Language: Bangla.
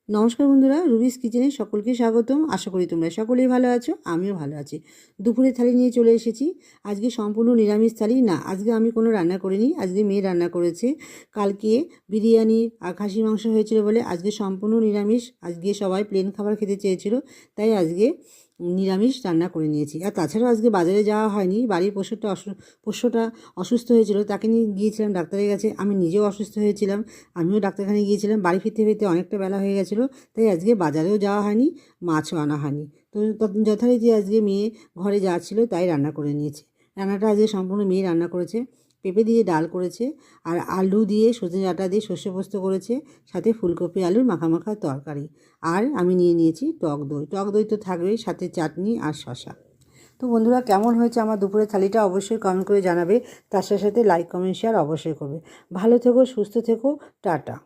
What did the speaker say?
নমস্কার বন্ধুরা, রুবিস কিচেনে সকলকে স্বাগতম। আশা করি তোমরা সকলেই ভালো আছো, আমিও ভালো আছি। দুপুরে থালি নিয়ে চলে এসেছি। আজকে সম্পূর্ণ নিরামিষ থালি না, আজকে আমি কোনো রান্না করিনি, আজকে মেয়ে রান্না করেছে। কালকে বিরিয়ানি আর খাসি মাংস হয়েছিল বলে আজকে সম্পূর্ণ নিরামিষ। আজকে সবাই প্লেন খাবার খেতে চেয়েছিল, তাই আজকে নিরামিষ রান্না করে নিয়েছি। আর তাছাড়াও আজকে বাজারে যাওয়া হয়নি, বাড়ির পোষ্যটা অসুস্থ হয়েছিল, তাকে নিয়ে গিয়েছিলাম ডাক্তারের কাছে। আমি নিজেও অসুস্থ হয়েছিলাম, আমিও ডাক্তারখানায় গিয়েছিলাম। বাড়ি ফিরতে ফিরতে অনেকটা বেলা হয়ে গেছিলো, তাই আজকে বাজারেও যাওয়া হয়নি, মাছও আনা হয়নি। তো যথারীতি আজকে মেয়ে ঘরে যা ছিল তাই রান্না করে নিয়েছে। রান্নাটা আজকে সম্পূর্ণ মেয়ে রান্না করেছে। পেঁপে দিয়ে ডাল করেছে, আর আলু দিয়ে সজনে ডাঁটা দিয়ে সর্ষে পোস্ত করেছে, সাথে ফুলকপি আলুর মাখা মাখা তরকারি। আর আমি নিয়ে নিয়েছি টক দই। টক দই তো থাকবেই, সাথে চাটনি আর শশা। তো বন্ধুরা, কেমন হয়েছে আমার দুপুরের থালিটা অবশ্যই কমেন্ট করে জানাবে। তার সাথে সাথে লাইক কমেন্ট শেয়ার অবশ্যই করবে। ভালো থেকো, সুস্থ থেকো, টাটা।